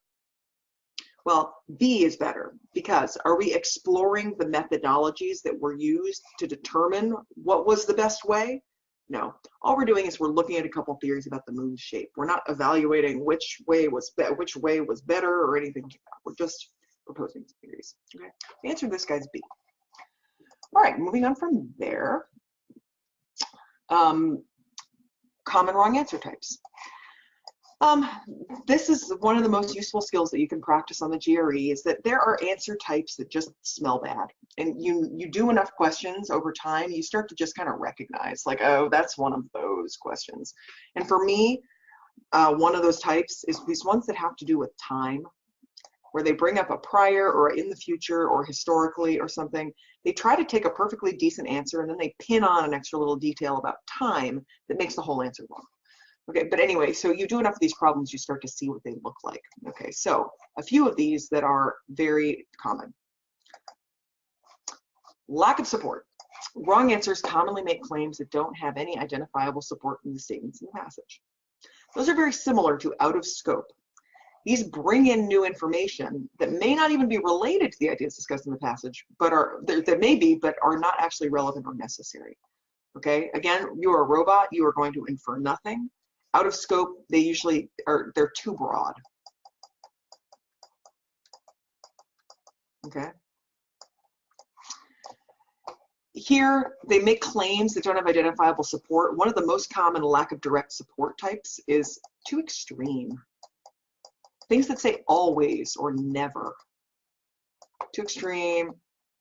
Speaker 2: Well, B is better because are we exploring the methodologies that were used to determine what was the best way? No, all we're doing is we're looking at a couple theories about the moon's shape. We're not evaluating which way was better or anything like that. We're just proposing theories. Okay, the answer to this guy's B. All right, moving on from there. Common wrong answer types. This is one of the most useful skills that you can practice on the GRE is that there are answer types that just smell bad. And you do enough questions over time, you start to just kind of recognize like, oh, that's one of those questions. And for me, one of those types is these ones that have to do with time, where they bring up a prior or in the future or historically or something. They try to take a perfectly decent answer and then they pin on an extra little detail about time that makes the whole answer wrong. Okay, but anyway, so you do enough of these problems, you start to see what they look like. Okay, so a few of these that are very common. Lack of support. Wrong answers commonly make claims that don't have any identifiable support from the statements in the passage. Those are very similar to out of scope. These bring in new information that may not even be related to the ideas discussed in the passage, but that may be, but are not actually relevant or necessary. Okay, again, you are a robot, you are going to infer nothing. Out of scope, they're too broad. Okay. Here, they make claims that don't have identifiable support. One of the most common lack of direct support types is too extreme. Things that say always or never. Too extreme,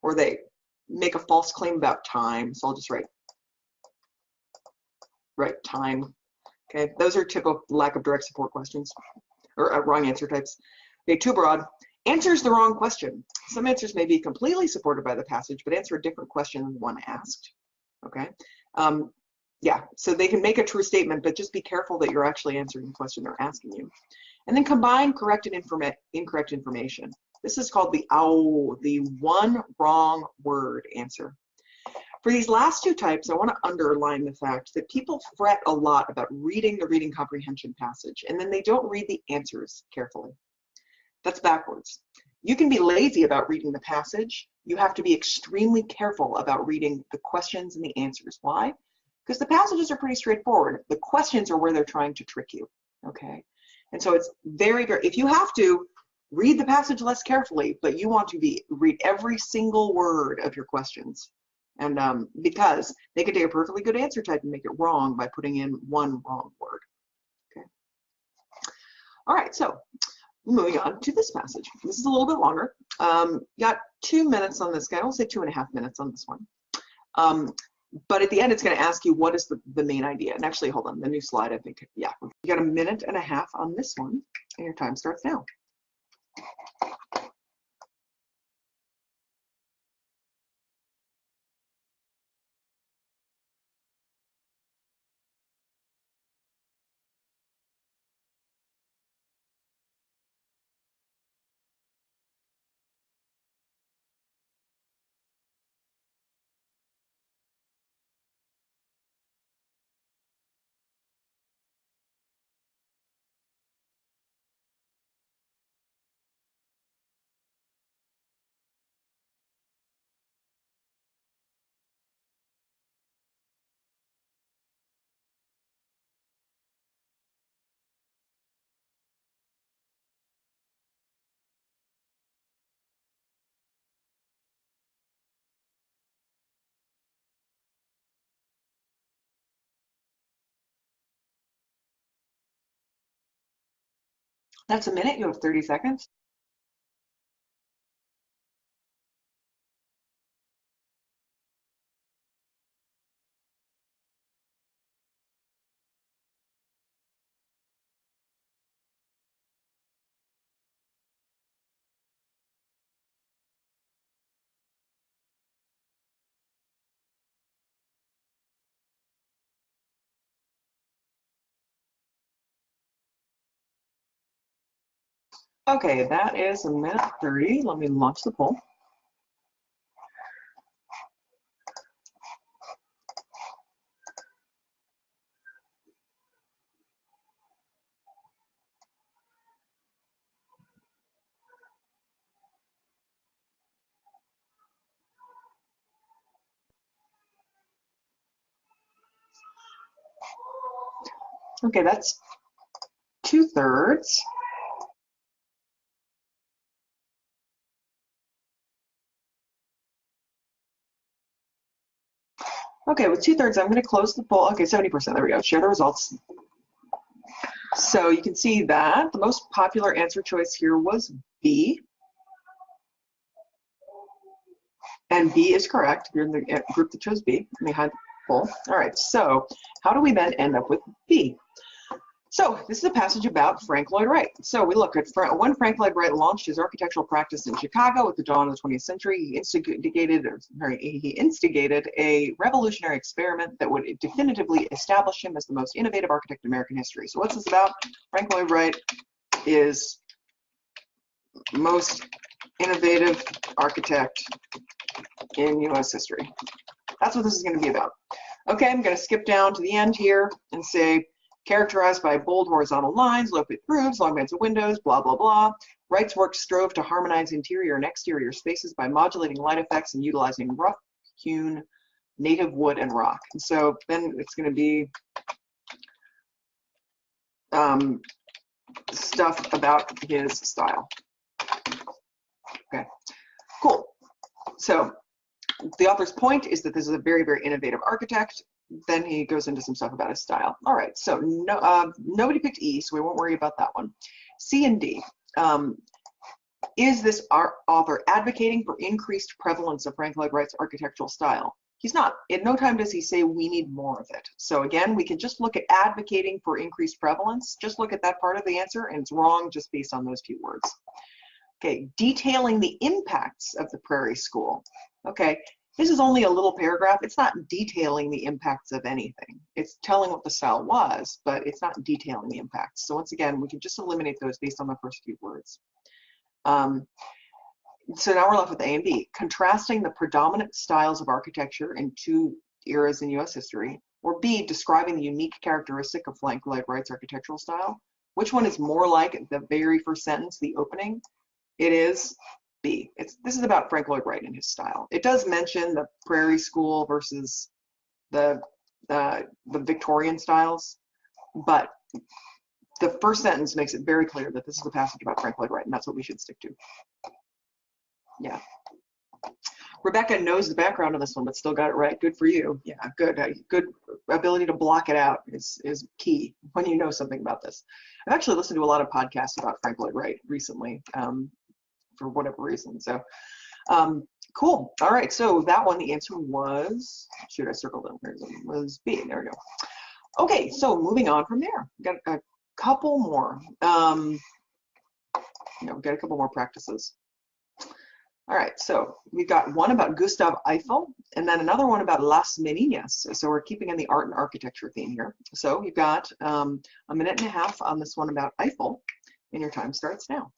Speaker 2: or they make a false claim about time. So I'll just write time. Okay, those are typical lack of direct support questions, or wrong answer types. Okay, too broad. Answers the wrong question. Some answers may be completely supported by the passage, but answer a different question than the one asked. Okay, yeah, so they can make a true statement, but just be careful that you're actually answering the question they're asking you. And then combine correct and incorrect information. This is called the one wrong word answer. For these last two types, I want to underline the fact that people fret a lot about reading the reading comprehension passage, and then they don't read the answers carefully. That's backwards. You can be lazy about reading the passage. You have to be extremely careful about reading the questions and the answers. Why? because the passages are pretty straightforward. The questions are where they're trying to trick you, okay? And so it's very, very, if you have to, read the passage less carefully, but you want to read every single word of your questions. And because they could take a perfectly good answer type and make it wrong by putting in one wrong word, okay? All right, so moving on to this passage. This is a little bit longer. Got 2 minutes on this guy. I'll say 2.5 minutes on this one. But at the end, it's going to ask you what is the main idea. And actually, hold on, the new slide, I think. Yeah, you got 1.5 minutes on this one, and your time starts now. That's 1 minute. You have 30 seconds. Okay, that is 1:30. Let me launch the poll. Okay, that's 2/3. Okay, with 2/3, I'm going to close the poll. Okay, 70%. There we go. Share the results. So you can see that the most popular answer choice here was B. And B is correct. You're in the group that chose B. Let me hide the poll. All right, so how do we then end up with B? So this is a passage about Frank Lloyd Wright. So we look at when Frank Lloyd Wright launched his architectural practice in Chicago at the dawn of the 20th century, he instigated a revolutionary experiment that would definitively establish him as the most innovative architect in American history. So what's this about? Frank Lloyd Wright is most innovative architect in U.S. history. That's what this is going to be about. Okay, I'm going to skip down to the end here and say, characterized by bold horizontal lines, low-pitched roofs, long bands of windows, blah, blah, blah. Wright's work strove to harmonize interior and exterior spaces by modulating light effects and utilizing rough-hewn native wood and rock. And so then it's going to be stuff about his style. Okay, cool. So the author's point is that this is a very, very innovative architect. Then he goes into some stuff about his style. All right, so nobody picked E, so we won't worry about that one. C and D. Is this author advocating for increased prevalence of Frank Lloyd Wright's architectural style? He's not. In no time does he say we need more of it. So again, we can just look at advocating for increased prevalence. Just look at that part of the answer, and it's wrong just based on those few words. Okay, detailing the impacts of the Prairie School. Okay, this is only a little paragraph. It's not detailing the impacts of anything. It's telling what the style was, but it's not detailing the impacts. So once again, we can just eliminate those based on the first few words. So now we're left with A and B. Contrasting the predominant styles of architecture in two eras in U.S. history, or B, describing the unique characteristic of Frank Lloyd Wright's architectural style. Which one is more like the very first sentence, the opening? It is B. This is about Frank Lloyd Wright and his style. It does mention the Prairie School versus the the Victorian styles, but the first sentence makes it very clear that this is a passage about Frank Lloyd Wright, and that's what we should stick to. Yeah. Rebecca knows the background of this one, but still got it right. Good for you. Yeah, good. Good ability to block it out is key when you know something about this. I've actually listened to a lot of podcasts about Frank Lloyd Wright recently, for whatever reason. So, cool. All right. So that one, the answer was, shoot, I circled it. It was B. There we go. Okay. So moving on from there, got a couple more. Get a couple more practices. All right, so we've got one about Gustav Eiffel and then another one about Las Meninas. So we're keeping in the art and architecture theme here. So we've got a minute and a half on this one about Eiffel, and your time starts now.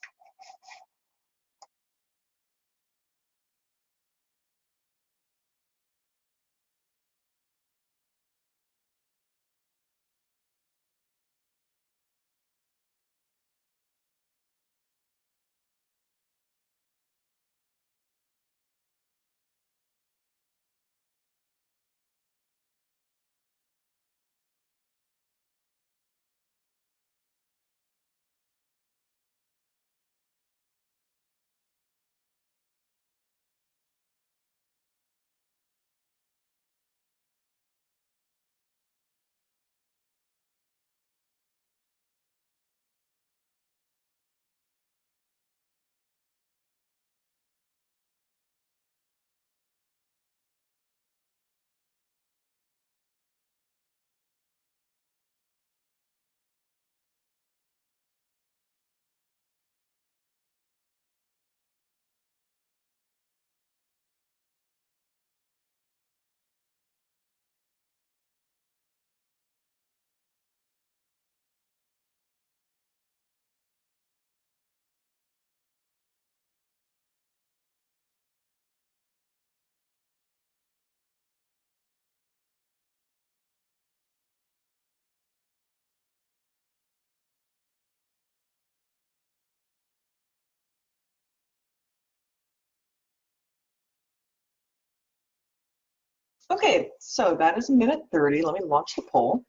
Speaker 2: Okay, so that is minute 30. Let me launch the poll.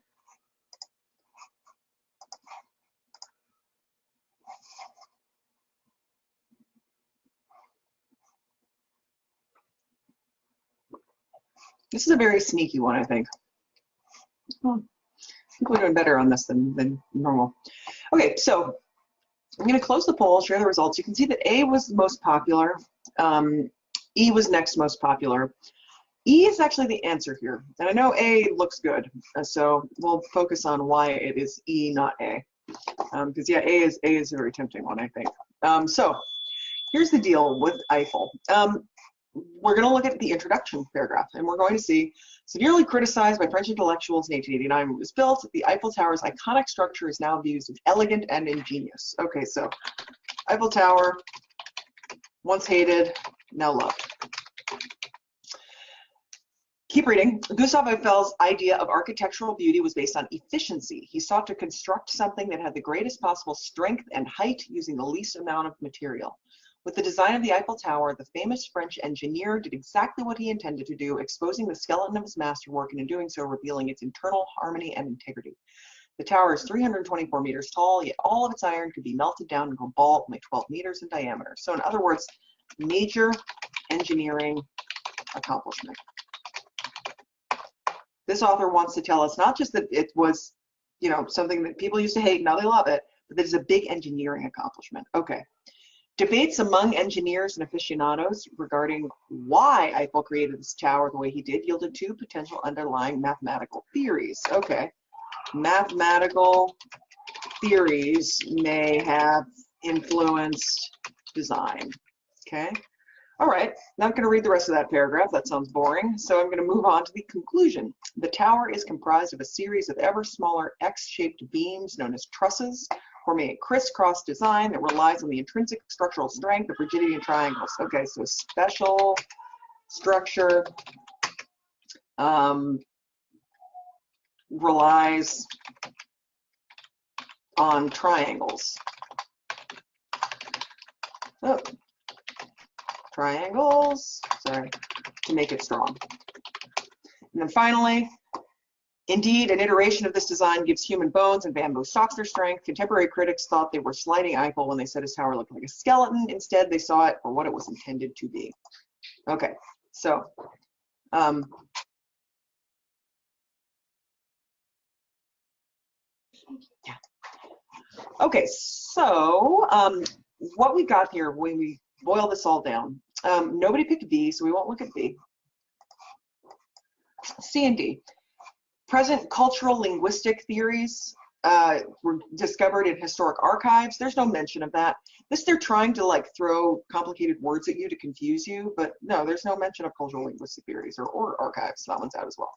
Speaker 2: This is a very sneaky one, I think. Well, I think we're doing better on this than normal. Okay, so I'm going to close the poll, share the results. You can see that A was the most popular. E was next most popular. E is actually the answer here. And I know A looks good, so we'll focus on why it is E, not A. Because yeah, A is a very tempting one, I think. So here's the deal with Eiffel. We're going to look at the introduction paragraph, and we're going to see, severely criticized by French intellectuals in 1889 when it was built, the Eiffel Tower's iconic structure is now viewed as elegant and ingenious. Okay, so Eiffel Tower, once hated, now loved. Keep reading. Gustav Eiffel's idea of architectural beauty was based on efficiency. He sought to construct something that had the greatest possible strength and height using the least amount of material. With the design of the Eiffel Tower, the famous French engineer did exactly what he intended to do, exposing the skeleton of his masterwork and in doing so revealing its internal harmony and integrity. The tower is 324 meters tall, yet all of its iron could be melted down into a ball only 12 meters in diameter. So in other words, major engineering accomplishment. This author wants to tell us not just that it was, something that people used to hate, now they love it, but that it's a big engineering accomplishment. Okay. Debates among engineers and aficionados regarding why Eiffel created this tower the way he did yielded two potential underlying mathematical theories. Okay. Mathematical theories may have influenced design. Okay. All right, now I'm going to read the rest of that paragraph. That sounds boring. So I'm going to move on to the conclusion. The tower is comprised of a series of ever smaller X-shaped beams known as trusses, forming a crisscross design that relies on the intrinsic structural strength of rigidity in triangles. Okay, so special structure relies on triangles. Oh. Triangles, sorry, to make it strong. And then finally, Indeed, an iteration of this design gives human bones and bamboo stocks their strength. Contemporary critics thought they were slighting Eiffel when they said his tower looked like a skeleton. Instead, they saw it for what it was intended to be. Okay, so yeah. Okay, so what we got here when we boil this all down, nobody picked B, so we won't look at B. C and D. Present cultural linguistic theories were discovered in historic archives. There's no mention of that. They're trying to like throw complicated words at you to confuse you, but no, there's no mention of cultural linguistic theories or archives. That one's out as well.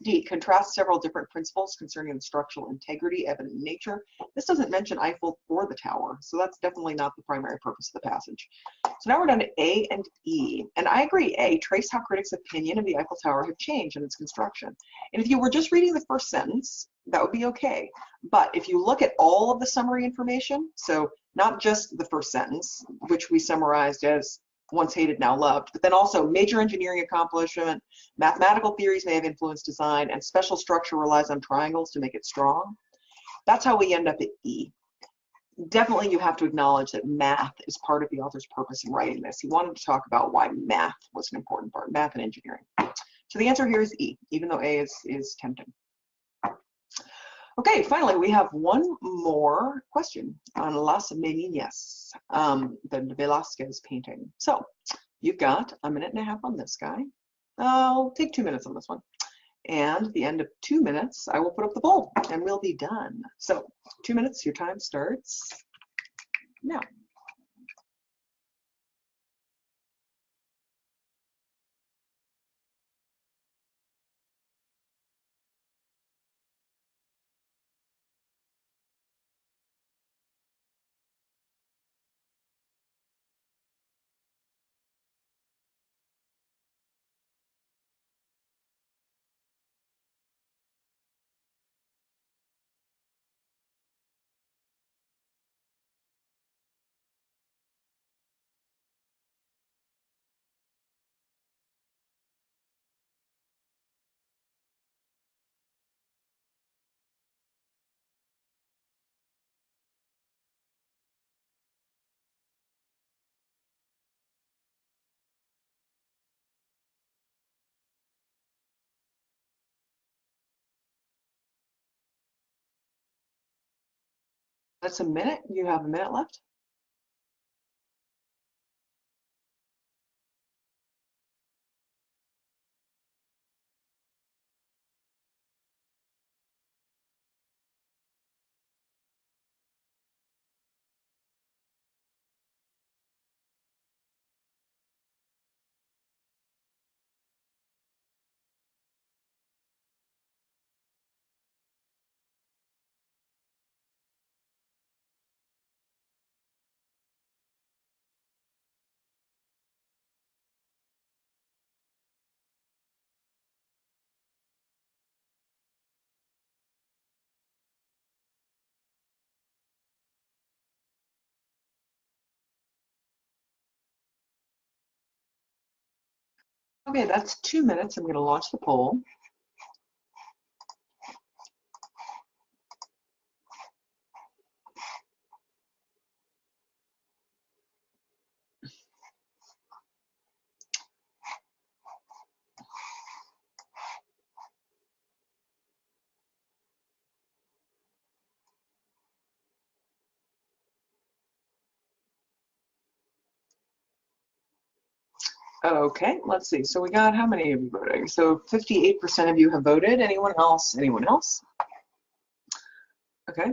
Speaker 2: D, contrast several different principles concerning the structural integrity evident in nature. This doesn't mention Eiffel or the tower, so that's definitely not the primary purpose of the passage. So now we're down to A and E, and I agree. A, trace how critics' opinion of the Eiffel Tower have changed in its construction. And if you were just reading the first sentence, that would be okay. But if you look at all of the summary information, so not just the first sentence, which we summarized as once hated, now loved, but then also major engineering accomplishment, mathematical theories may have influenced design, and special structure relies on triangles to make it strong. That's how we end up at E. Definitely you have to acknowledge that math is part of the author's purpose in writing this. He wanted to talk about why math was an important part, math and engineering. So the answer here is E, even though A is tempting. Okay, finally, we have one more question on Las Meninas, the Velázquez painting. So you've got a minute and a half on this guy. I'll take 2 minutes on this one. And at the end of 2 minutes, I will put up the poll and we'll be done. So 2 minutes, your time starts now. That's a minute. You have a minute left. Okay, that's 2 minutes. I'm going to launch the poll. Okay, let's see. So we got how many of you voting? So 58% of you have voted. Anyone else? Anyone else? Okay,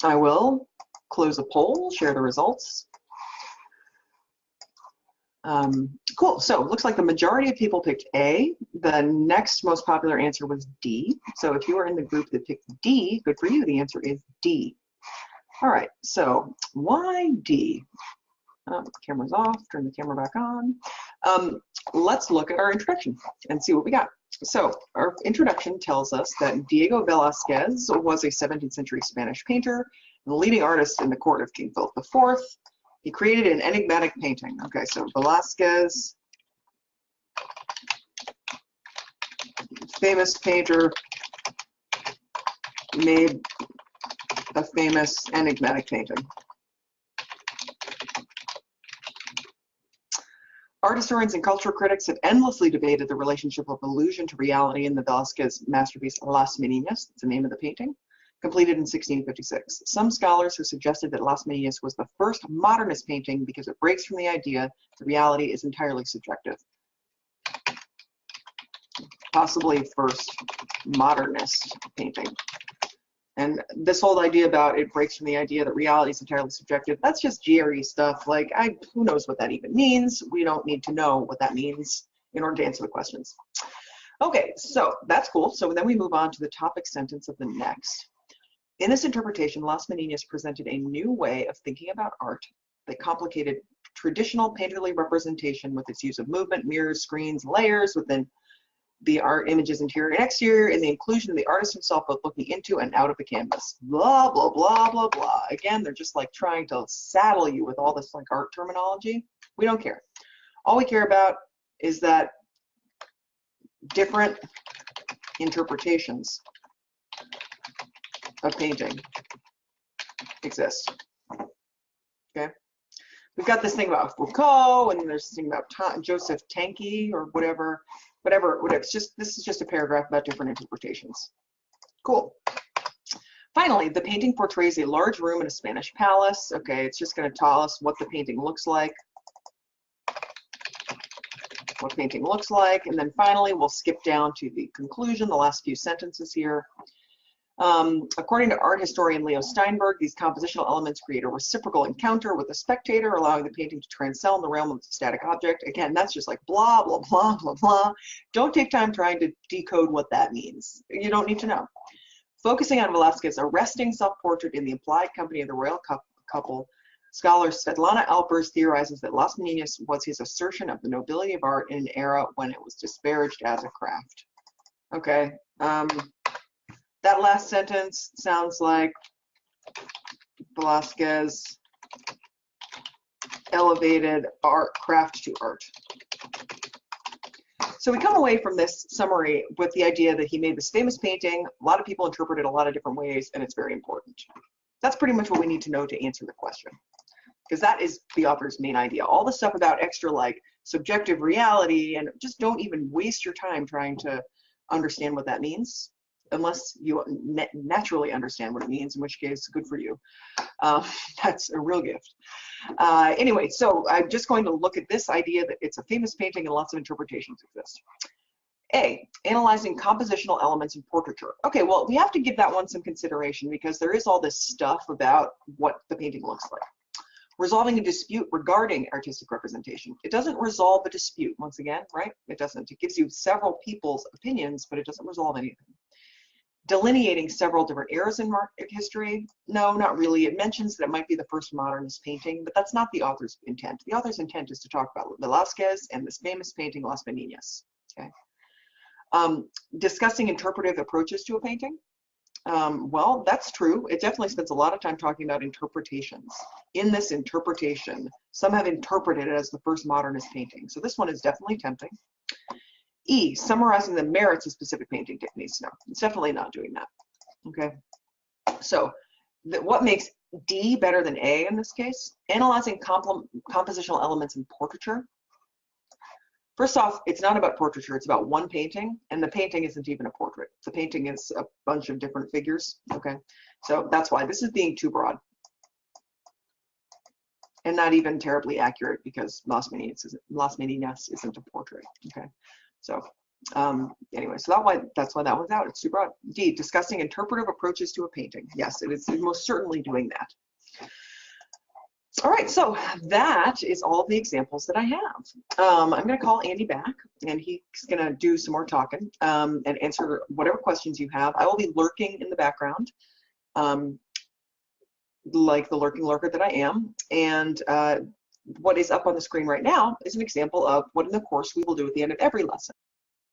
Speaker 2: I will close the poll, share the results. Cool, so looks like the majority of people picked A. The next most popular answer was D. So if you are in the group that picked D, good for you, the answer is D. All right, so why D? Camera's off, turn the camera back on. Let's look at our introduction and see what we got. So our introduction tells us that Diego Velázquez was a 17th century Spanish painter and the leading artist in the court of King Philip IV. He created an enigmatic painting. Okay, so Velázquez, famous painter, made a famous enigmatic painting? Art historians and cultural critics have endlessly debated the relationship of illusion to reality in the Velázquez masterpiece Las Meninas, that's the name of the painting, completed in 1656. Some scholars have suggested that Las Meninas was the first modernist painting because it breaks from the idea that reality is entirely subjective. Possibly first modernist painting. And this whole idea about it breaks from the idea that reality is entirely subjective, that's just GRE stuff. Like, who knows what that even means? We don't need to know what that means in order to answer the questions. Okay, so that's cool. So then we move on to the topic sentence of the next. In this interpretation, Las Meninas presented a new way of thinking about art that complicated traditional painterly representation with its use of movement, mirrors, screens, layers within the art image's interior and exterior, and the inclusion of the artist himself both looking into and out of the canvas. Blah, blah, blah, blah, blah. Again, they're just like trying to saddle you with all this like art terminology. We don't care. All we care about is that different interpretations of painting exist. Okay? We've got this thing about Foucault, and there's this thing about Joseph Tanky or whatever. It's just, this is just a paragraph about different interpretations. Cool. Finally, the painting portrays a large room in a Spanish palace. Okay, it's just going to tell us what the painting looks like. And then finally, we'll skip down to the conclusion, the last few sentences here. According to art historian Leo Steinberg, these compositional elements create a reciprocal encounter with the spectator, allowing the painting to transcend the realm of the static object. Again, that's just like blah, blah, blah, blah, blah. Don't take time trying to decode what that means. You don't need to know. Focusing on Velázquez's arresting self-portrait in the implied company of the royal couple, scholar Svetlana Alpers theorizes that Las Meninas was his assertion of the nobility of art in an era when it was disparaged as a craft. Okay. That last sentence sounds like Velázquez elevated craft to art. So we come away from this summary with the idea that he made this famous painting. A lot of people interpret it a lot of different ways, and it's very important. That's pretty much what we need to know to answer the question, because that is the author's main idea. All the stuff about extra like subjective reality, and just don't even waste your time trying to understand what that means, unless you naturally understand what it means, in which case, good for you. That's a real gift. Anyway, so I'm just going to look at this idea that it's a famous painting and lots of interpretations exist. A, analyzing compositional elements in portraiture. Okay, well, we have to give that one some consideration because there is all this stuff about what the painting looks like. Resolving a dispute regarding artistic representation. It doesn't resolve a dispute, once again, right? It doesn't. It gives you several people's opinions, but it doesn't resolve anything. Delineating several different eras in history. No, not really. It mentions that it might be the first modernist painting, but that's not the author's intent. The author's intent is to talk about Velázquez and this famous painting, Las Meninas. Okay. Discussing interpretive approaches to a painting. Well, that's true. It definitely spends a lot of time talking about interpretations. In this interpretation, some have interpreted it as the first modernist painting. So this one is definitely tempting. E, summarizing the merits of specific painting techniques. No, it's definitely not doing that. Okay. So what makes D better than A in this case? Analyzing compositional elements in portraiture. First off, it's not about portraiture, it's about one painting, and the painting isn't even a portrait. The painting is a bunch of different figures, okay? So that's why this is being too broad. And not even terribly accurate because Las Meninas isn't a portrait, okay? So anyway, so that's why that one's out, it's too broad. D, discussing interpretive approaches to a painting. Yes, it is most certainly doing that. All right, so that is all of the examples that I have. I'm going to call Andy back, and he's going to do some more talking and answer whatever questions you have. I will be lurking in the background, like the lurking lurker that I am. And what is up on the screen right now is an example of what in the course we will do at the end of every lesson.